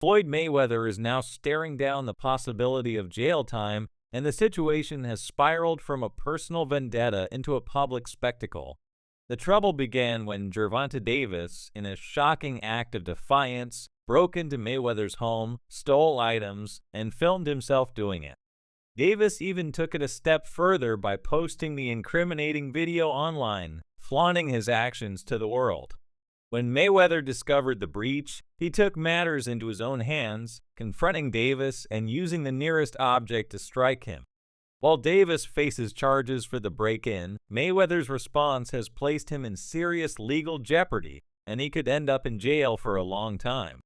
Floyd Mayweather is now staring down the possibility of jail time, and the situation has spiraled from a personal vendetta into a public spectacle. The trouble began when Gervonta Davis, in a shocking act of defiance, broke into Mayweather's home, stole items, and filmed himself doing it. Davis even took it a step further by posting the incriminating video online, flaunting his actions to the world. When Mayweather discovered the breach, he took matters into his own hands, confronting Davis and using the nearest object to strike him. While Davis faces charges for the break-in, Mayweather's response has placed him in serious legal jeopardy, and he could end up in jail for a long time.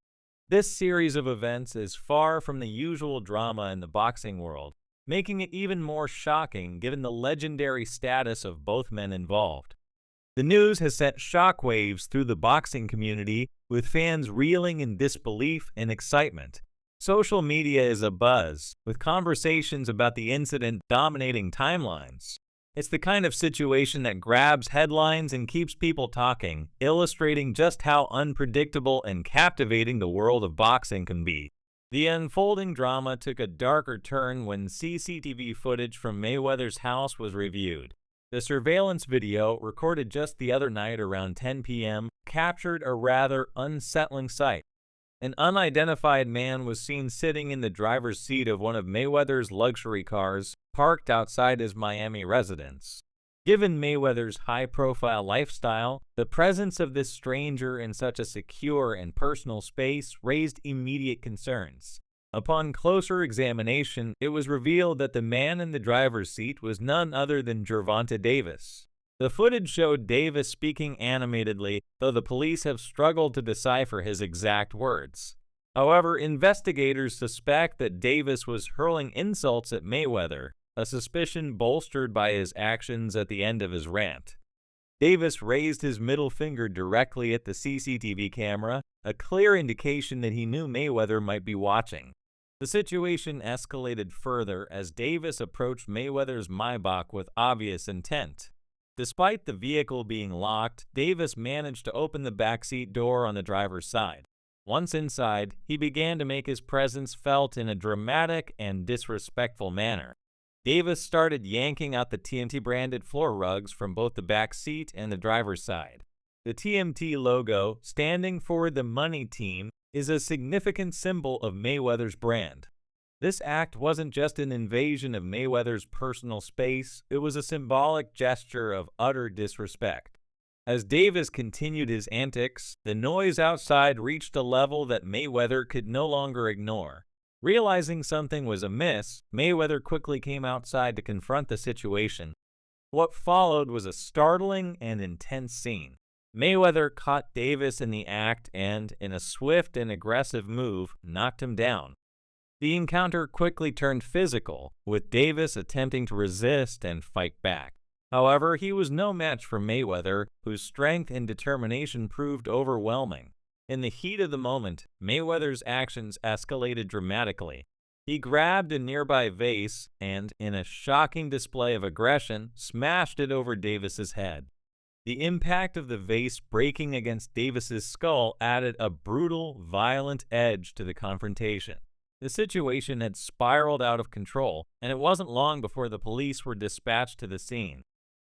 This series of events is far from the usual drama in the boxing world, making it even more shocking given the legendary status of both men involved. The news has sent shockwaves through the boxing community, with fans reeling in disbelief and excitement. Social media is abuzz, with conversations about the incident dominating timelines. It's the kind of situation that grabs headlines and keeps people talking, illustrating just how unpredictable and captivating the world of boxing can be. The unfolding drama took a darker turn when CCTV footage from Mayweather's house was reviewed. The surveillance video, recorded just the other night around 10 p.m., captured a rather unsettling sight. An unidentified man was seen sitting in the driver's seat of one of Mayweather's luxury cars, parked outside his Miami residence. Given Mayweather's high-profile lifestyle, the presence of this stranger in such a secure and personal space raised immediate concerns. Upon closer examination, it was revealed that the man in the driver's seat was none other than Gervonta Davis. The footage showed Davis speaking animatedly, though the police have struggled to decipher his exact words. However, investigators suspect that Davis was hurling insults at Mayweather, a suspicion bolstered by his actions at the end of his rant. Davis raised his middle finger directly at the CCTV camera, a clear indication that he knew Mayweather might be watching. The situation escalated further as Davis approached Mayweather's Maybach with obvious intent. Despite the vehicle being locked, Davis managed to open the backseat door on the driver's side. Once inside, he began to make his presence felt in a dramatic and disrespectful manner. Davis started yanking out the TMT-branded floor rugs from both the back seat and the driver's side. The TMT logo, standing for the Money Team, is a significant symbol of Mayweather's brand. This act wasn't just an invasion of Mayweather's personal space, it was a symbolic gesture of utter disrespect. As Davis continued his antics, the noise outside reached a level that Mayweather could no longer ignore. Realizing something was amiss, Mayweather quickly came outside to confront the situation. What followed was a startling and intense scene. Mayweather caught Davis in the act and, in a swift and aggressive move, knocked him down. The encounter quickly turned physical, with Davis attempting to resist and fight back. However, he was no match for Mayweather, whose strength and determination proved overwhelming. In the heat of the moment, Mayweather's actions escalated dramatically. He grabbed a nearby vase and, in a shocking display of aggression, smashed it over Davis's head. The impact of the vase breaking against Davis's skull added a brutal, violent edge to the confrontation. The situation had spiraled out of control, and it wasn't long before the police were dispatched to the scene.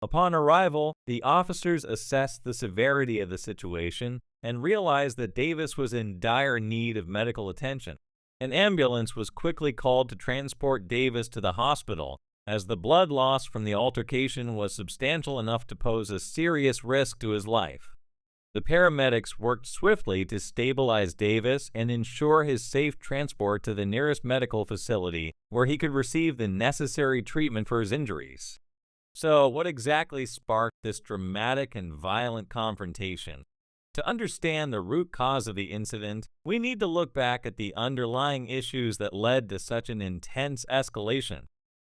Upon arrival, the officers assessed the severity of the situation and realized that Davis was in dire need of medical attention. An ambulance was quickly called to transport Davis to the hospital, as the blood loss from the altercation was substantial enough to pose a serious risk to his life. The paramedics worked swiftly to stabilize Davis and ensure his safe transport to the nearest medical facility where he could receive the necessary treatment for his injuries. So, what exactly sparked this dramatic and violent confrontation? To understand the root cause of the incident, we need to look back at the underlying issues that led to such an intense escalation.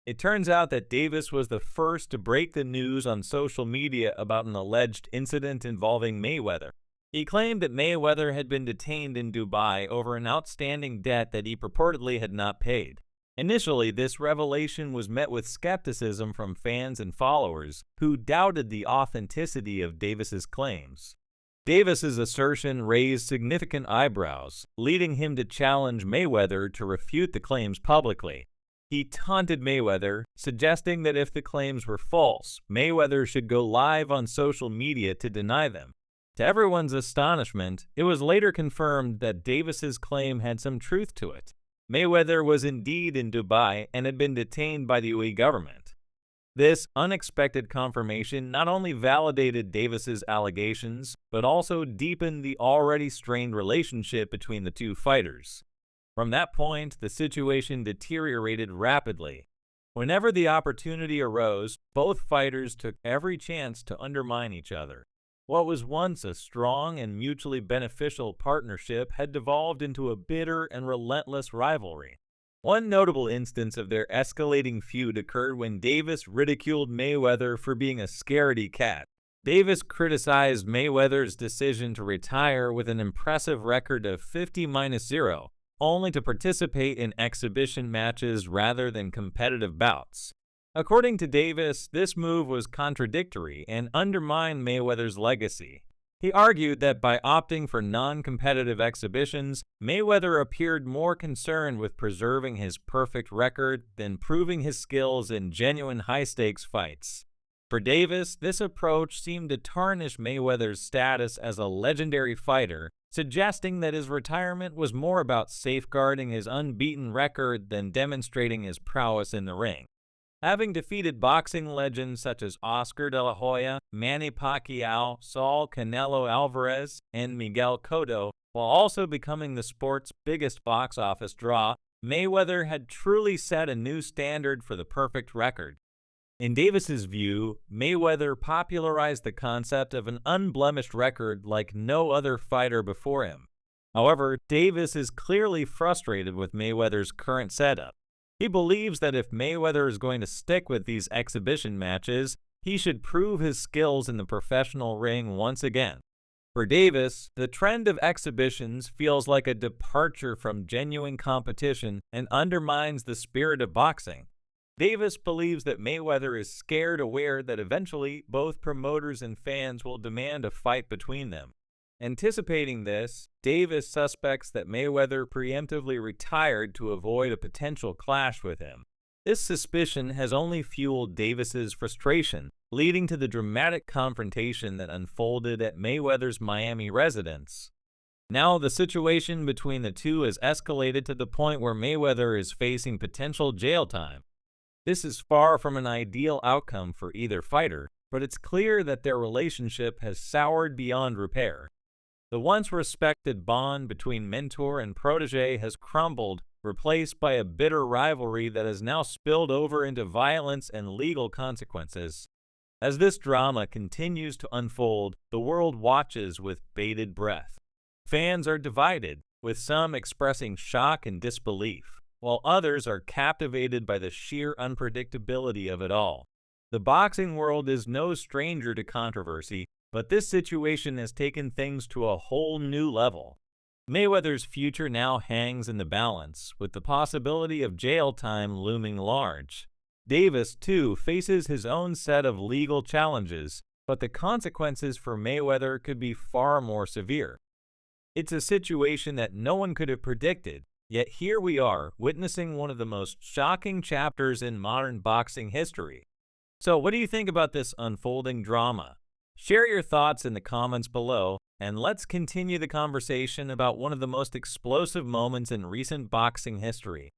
It turns out that Davis was the first to break the news on social media about an alleged incident involving Mayweather. He claimed that Mayweather had been detained in Dubai over an outstanding debt that he purportedly had not paid. Initially, this revelation was met with skepticism from fans and followers who doubted the authenticity of Davis's claims. Davis's assertion raised significant eyebrows, leading him to challenge Mayweather to refute the claims publicly. He taunted Mayweather, suggesting that if the claims were false, Mayweather should go live on social media to deny them. To everyone's astonishment, it was later confirmed that Davis's claim had some truth to it. Mayweather was indeed in Dubai and had been detained by the UAE government. This unexpected confirmation not only validated Davis's allegations, but also deepened the already strained relationship between the two fighters. From that point, the situation deteriorated rapidly. Whenever the opportunity arose, both fighters took every chance to undermine each other. What was once a strong and mutually beneficial partnership had devolved into a bitter and relentless rivalry. One notable instance of their escalating feud occurred when Davis ridiculed Mayweather for being a scaredy cat. Davis criticized Mayweather's decision to retire with an impressive record of 50-0, only to participate in exhibition matches rather than competitive bouts. According to Davis, this move was contradictory and undermined Mayweather's legacy. He argued that by opting for non-competitive exhibitions, Mayweather appeared more concerned with preserving his perfect record than proving his skills in genuine high-stakes fights. For Davis, this approach seemed to tarnish Mayweather's status as a legendary fighter, suggesting that his retirement was more about safeguarding his unbeaten record than demonstrating his prowess in the ring. Having defeated boxing legends such as Oscar de la Hoya, Manny Pacquiao, Saul Canelo Alvarez, and Miguel Cotto, while also becoming the sport's biggest box office draw, Mayweather had truly set a new standard for the perfect record. In Davis's view, Mayweather popularized the concept of an unblemished record like no other fighter before him. However, Davis is clearly frustrated with Mayweather's current setup. He believes that if Mayweather is going to stick with these exhibition matches, he should prove his skills in the professional ring once again. For Davis, the trend of exhibitions feels like a departure from genuine competition and undermines the spirit of boxing. Davis believes that Mayweather is scared aware that eventually both promoters and fans will demand a fight between them. Anticipating this, Davis suspects that Mayweather preemptively retired to avoid a potential clash with him. This suspicion has only fueled Davis's frustration, leading to the dramatic confrontation that unfolded at Mayweather's Miami residence. Now, the situation between the two has escalated to the point where Mayweather is facing potential jail time. This is far from an ideal outcome for either fighter, but it's clear that their relationship has soured beyond repair. The once respected bond between mentor and protege has crumbled, replaced by a bitter rivalry that has now spilled over into violence and legal consequences. As this drama continues to unfold, the world watches with bated breath. Fans are divided, with some expressing shock and disbelief, while others are captivated by the sheer unpredictability of it all. The boxing world is no stranger to controversy, but this situation has taken things to a whole new level. Mayweather's future now hangs in the balance, with the possibility of jail time looming large. Davis, too, faces his own set of legal challenges, but the consequences for Mayweather could be far more severe. It's a situation that no one could have predicted, yet here we are, witnessing one of the most shocking chapters in modern boxing history. So, what do you think about this unfolding drama? Share your thoughts in the comments below, and let's continue the conversation about one of the most explosive moments in recent boxing history.